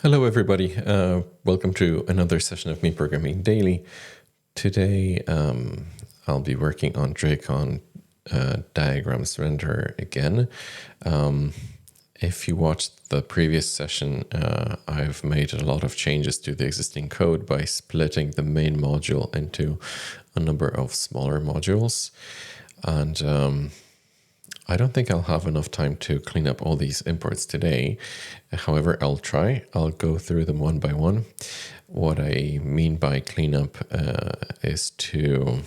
Hello, everybody. Welcome to another session of Me Programming Daily. Today, I'll be working on drakon diagrams render again. If you watched the previous session, I've made a lot of changes to the existing code by splitting the main module into a number of smaller modules. And I don't think I'll have enough time to clean up all these imports today. However, I'll try. I'll go through them one by one. What I mean by cleanup is to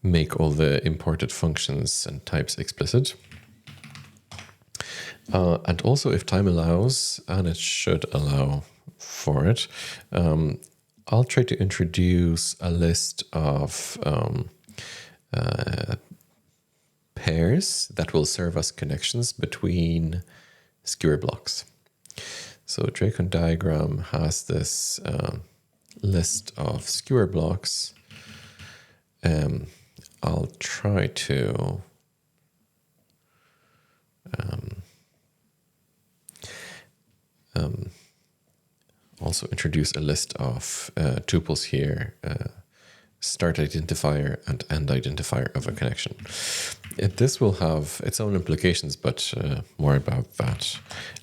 make all the imported functions and types explicit. And also, if time allows, and it should allow for it, I'll try to introduce a list of pairs that will serve as connections between skewer blocks. So drakon diagram has this list of skewer blocks. I'll try to also introduce a list of tuples here, start identifier and end identifier of a connection. This will have its own implications, but more about that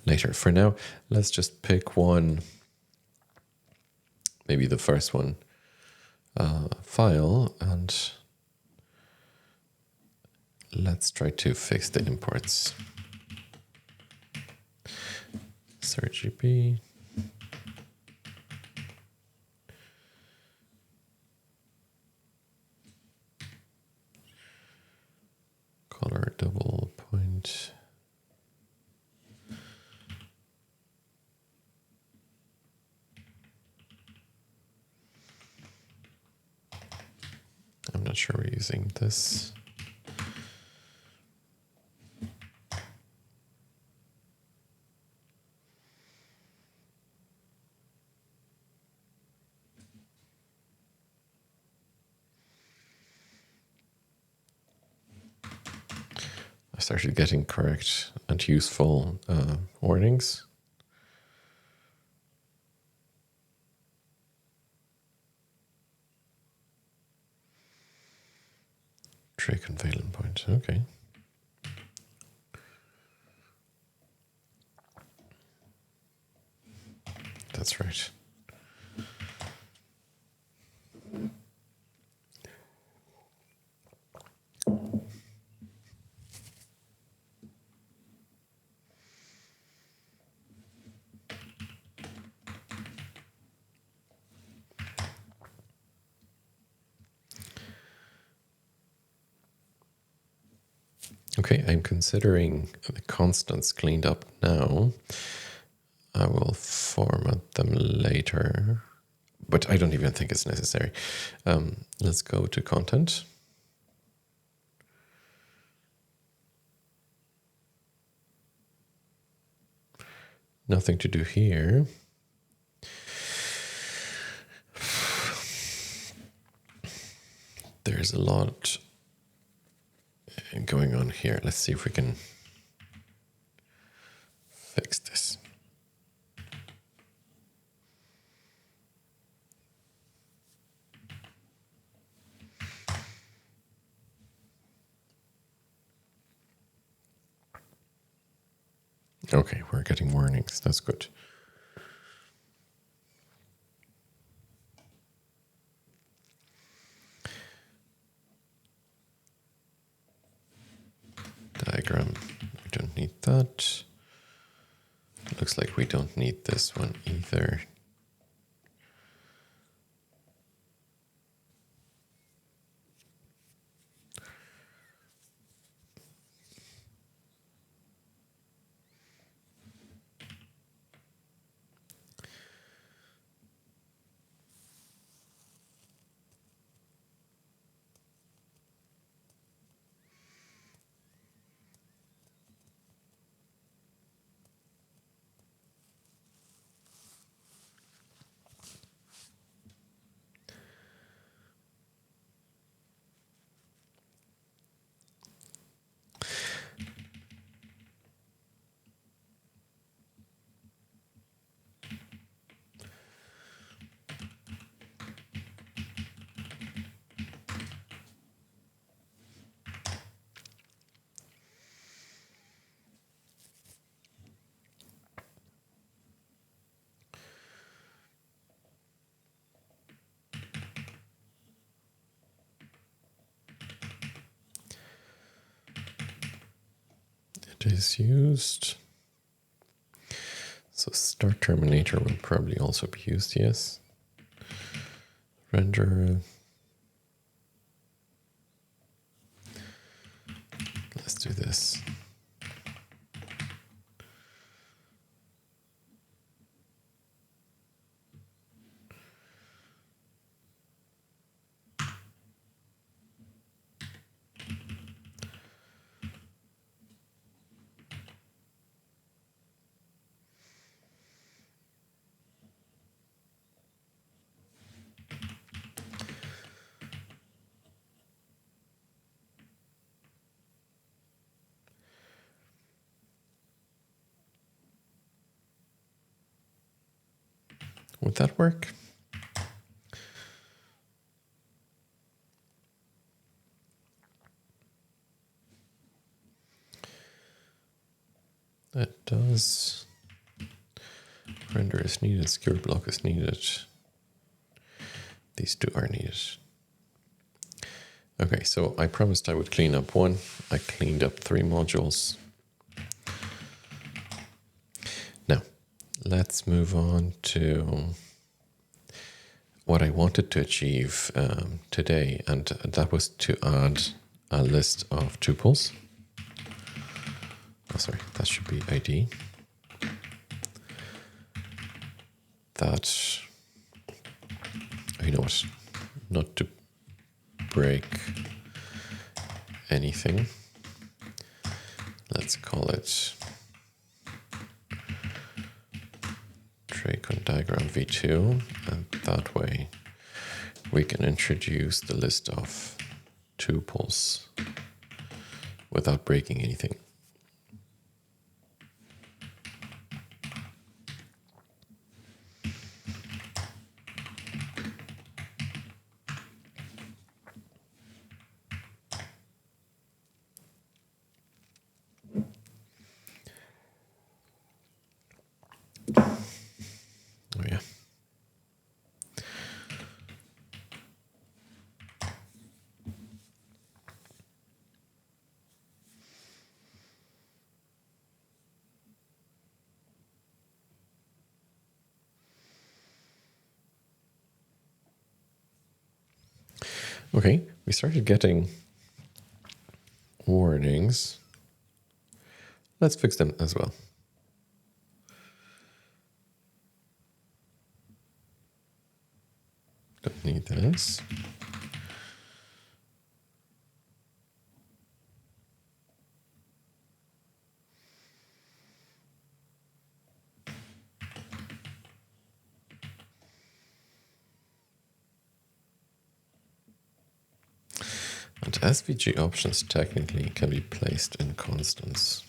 later. For now, let's just pick one, maybe the first one, file, and let's try to fix the imports. Search GP. Color double point. I'm not sure we're using this. I started getting correct and useful warnings. Drakon valence point, okay. That's right. Okay, I'm considering the constants cleaned up now. I will format them later, but I don't even think it's necessary. Let's go to content. Nothing to do here. There's a lot going on here. Let's see if we can fix this. Okay, we're getting warnings. That's good. Diagram, we don't need that. Looks like we don't need this one either. is used. So start terminator will probably also be used, yes. Render. Let's do this. Would that work? That does. Render is needed, skewer block is needed. These two are needed. Okay, so I promised I would clean up one. I cleaned up 3 modules. Now, let's move on to what I wanted to achieve today, and that was to add a list of tuples. Oh, sorry, that should be ID. That, you know what, not to break anything. Let's call it drakon diagram v2, and that way we can introduce the list of tuples without breaking anything. Oh yeah. Okay, we started getting warnings. Let's fix them as well. Don't need this. And SVG options technically can be placed in constants.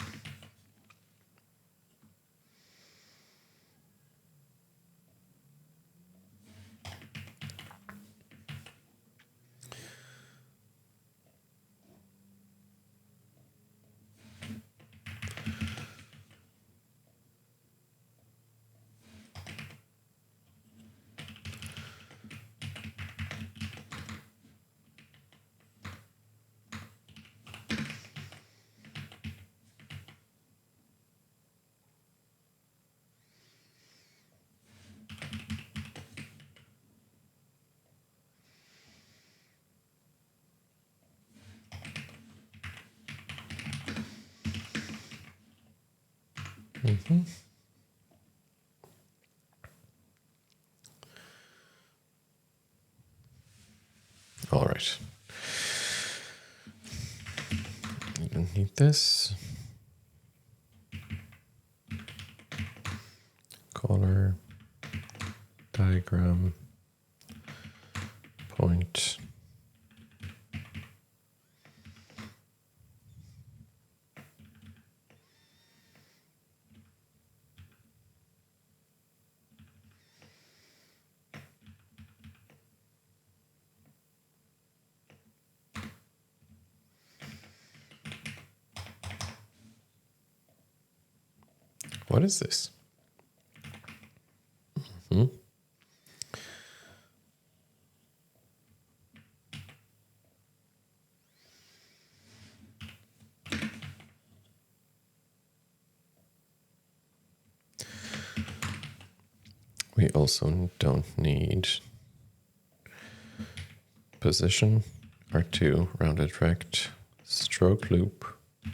All right. You don't need this. Color, diagram, point. What is this? We also don't need position, R2, rounded rect, stroke loop,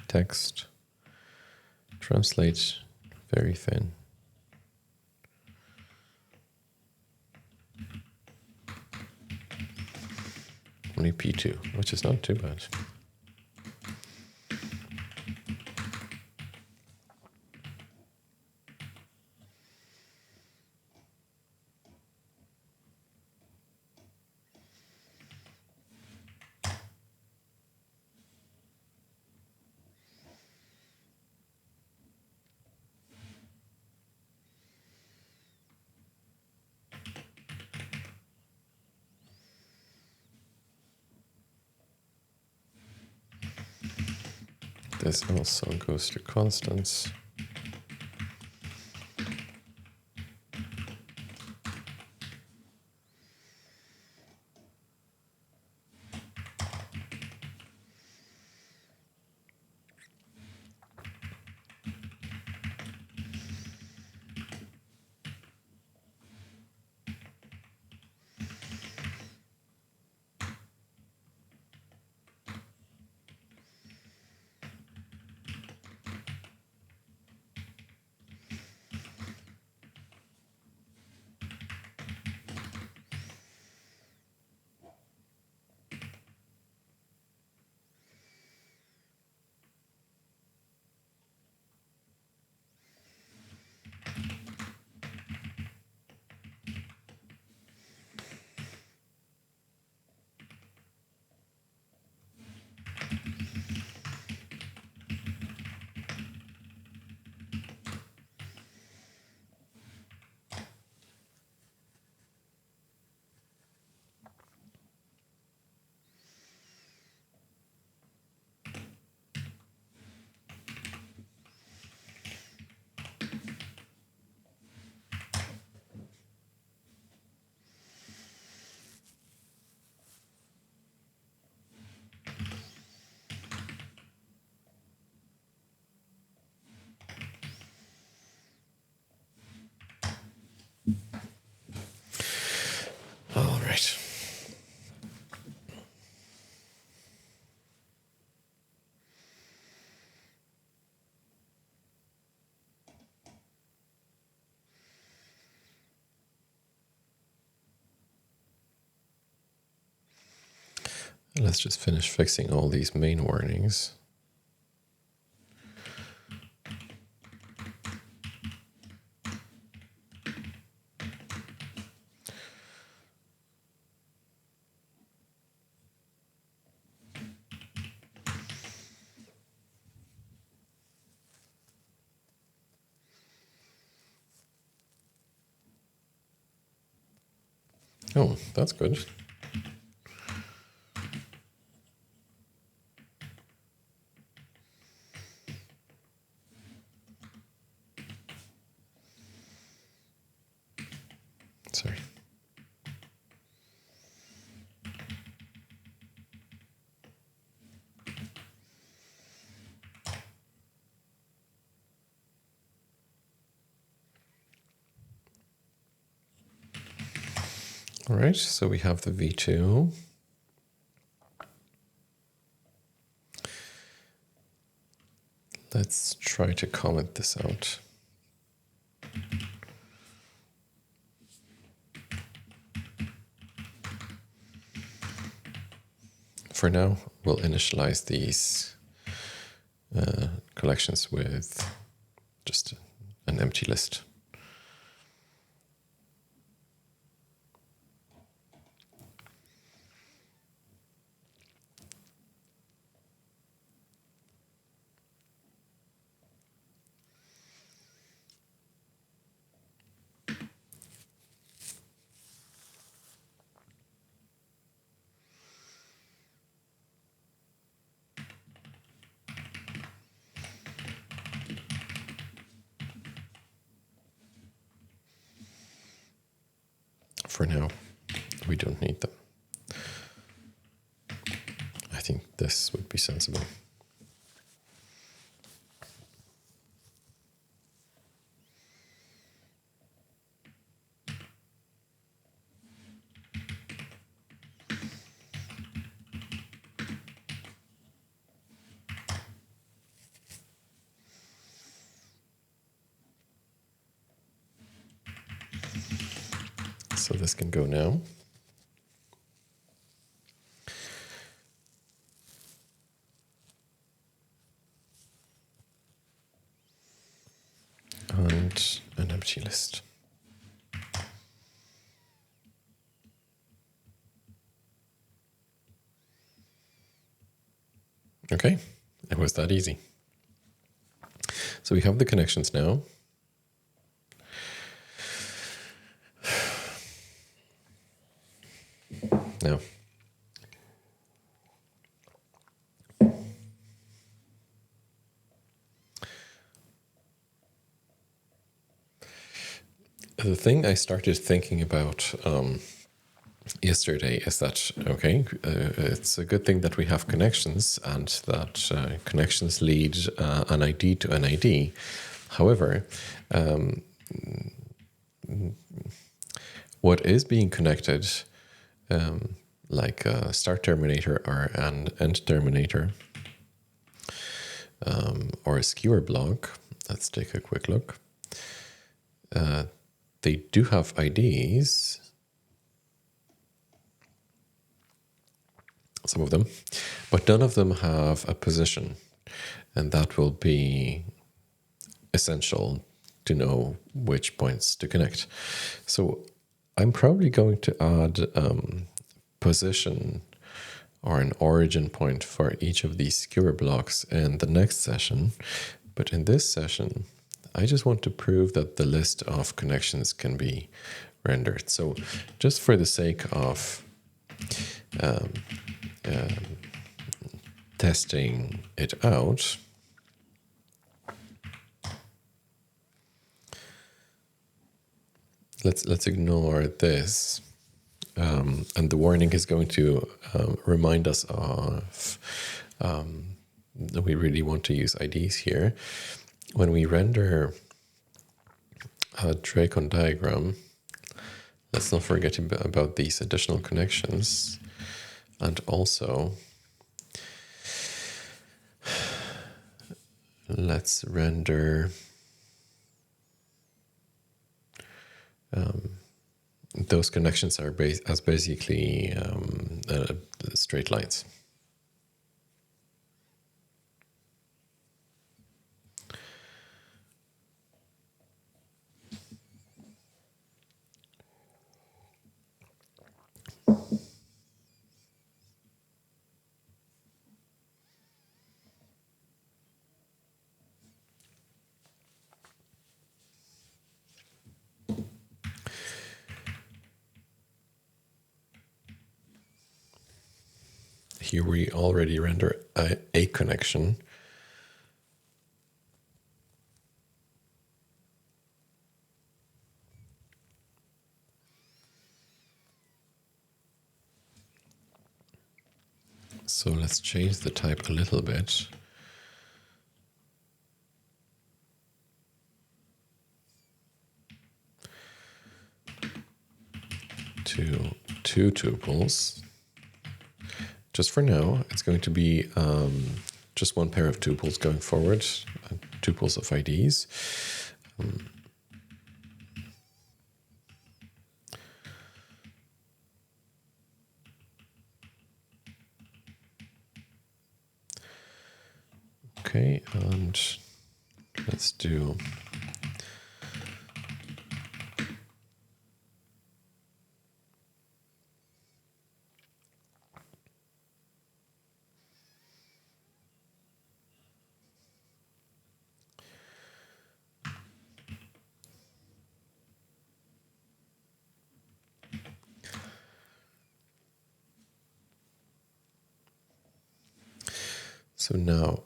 text, translate, very thin. Only P2, which is not too bad. This also goes to constants. All right. Let's just finish fixing all these main warnings. Oh, that's good. Sorry. All right, so we have the V2. Let's try to comment this out. For now, we'll initialize these collections with just an empty list. For now, we don't need them. I think this would be sensible. So this can go now. And an empty list. Okay, it was that easy. So we have the connections now. Now, the thing I started thinking about yesterday is that, okay, it's a good thing that we have connections and that connections lead an ID to an ID. However, what is being connected, like a start terminator or an end terminator, or a skewer block, let's take a quick look. They do have IDs, some of them, but none of them have a position, and that will be essential to know which points to connect. So I'm probably going to add position or an origin point for each of these skewer blocks in the next session. But in this session, I just want to prove that the list of connections can be rendered. So just for the sake of testing it out, let's ignore this. And the warning is going to remind us of that we really want to use IDs here. When we render a drakon diagram, let's not forget about these additional connections. And also, let's render those connections are as basically straight lines. Here we already render a connection. So let's change the type a little bit. To 2 tuples. Just for now, it's going to be just one pair of tuples going forward, tuples of IDs. Okay, and let's do so now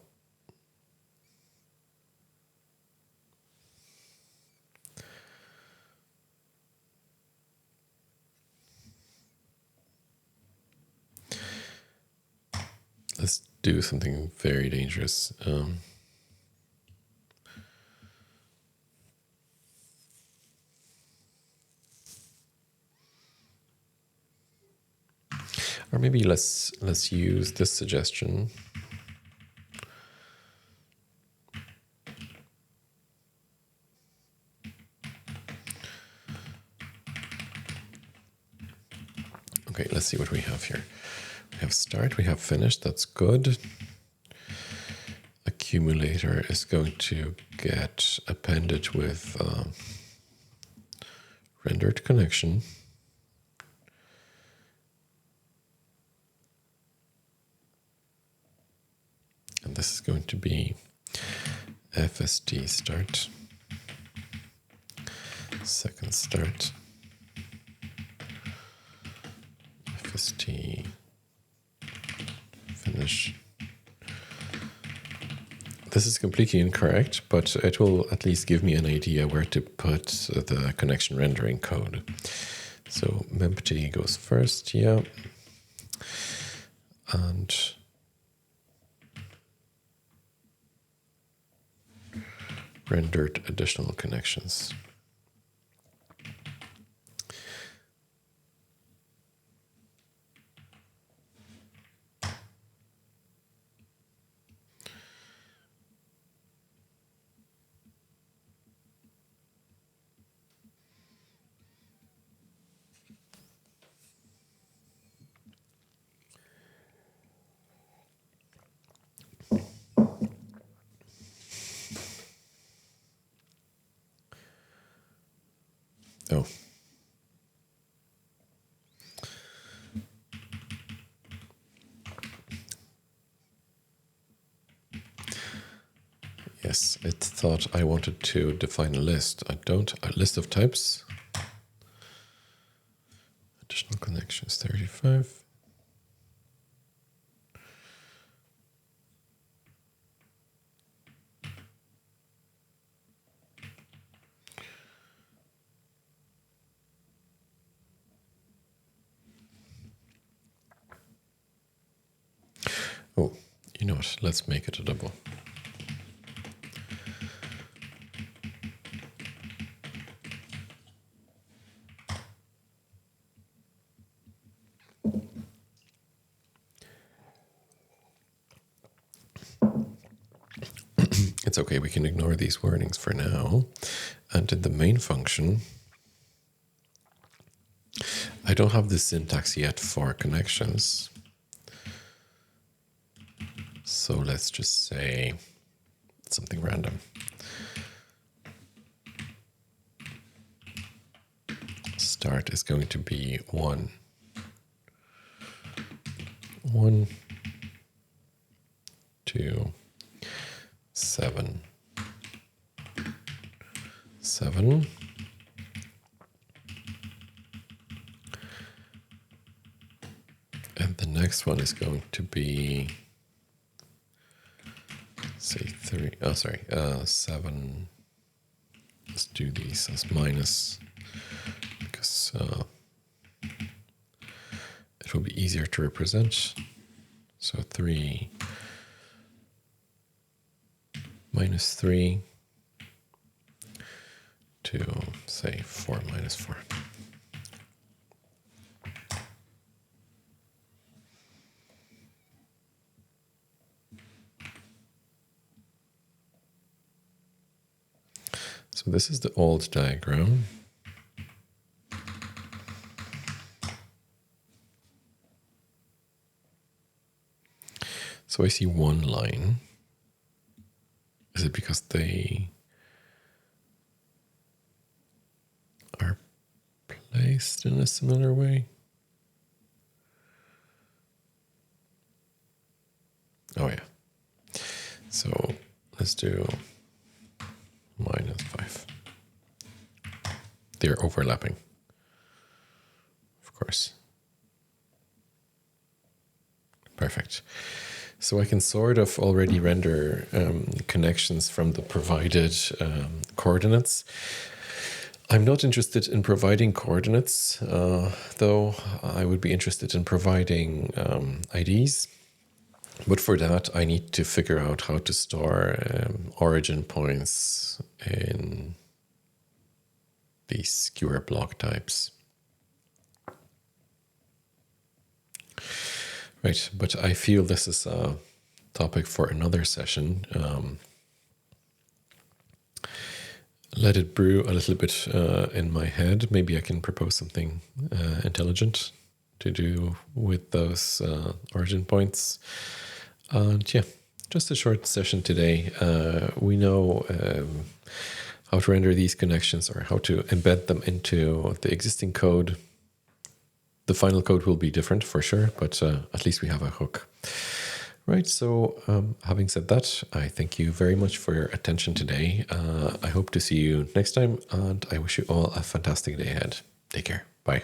let's do something very dangerous. Or maybe let's use this suggestion. Okay, let's see what we have here. We have start, we have finish, that's good. Accumulator is going to get appended with rendered connection. And this is going to be FST start, second start, FST finish. This is completely incorrect, but it will at least give me an idea where to put the connection rendering code. So mempty goes first, yeah. And rendered additional connections. Oh. Yes, it thought I wanted to define a list. I don't. A list of types. Additional connections, 35. Oh, you know what? Let's make it a double. It's okay, we can ignore these warnings for now. And in the main function, I don't have the syntax yet for connections. So let's just say something random. Start is going to be 1. 1, 2, 7, 7. And the next one is going to be, say 3, 7. Let's do these as minus, because it will be easier to represent. So 3 minus 3 to, say, 4 minus 4. So this is the old diagram. So I see one line. Is it because they are placed in a similar way? Oh yeah. So let's do minus 5. They're overlapping, of course. Perfect. So I can sort of already render connections from the provided coordinates. I'm not interested in providing coordinates, though I would be interested in providing IDs. But for that, I need to figure out how to store origin points in these skewer block types. Right, but I feel this is a topic for another session. Let it brew a little bit in my head. Maybe I can propose something intelligent to do with those origin points. And yeah, just a short session today. We know how to render these connections or how to embed them into the existing code. The final code will be different for sure, but at least we have a hook. Right, so having said that, I thank you very much for your attention today. I hope to see you next time, and I wish you all a fantastic day ahead. Take care. Bye.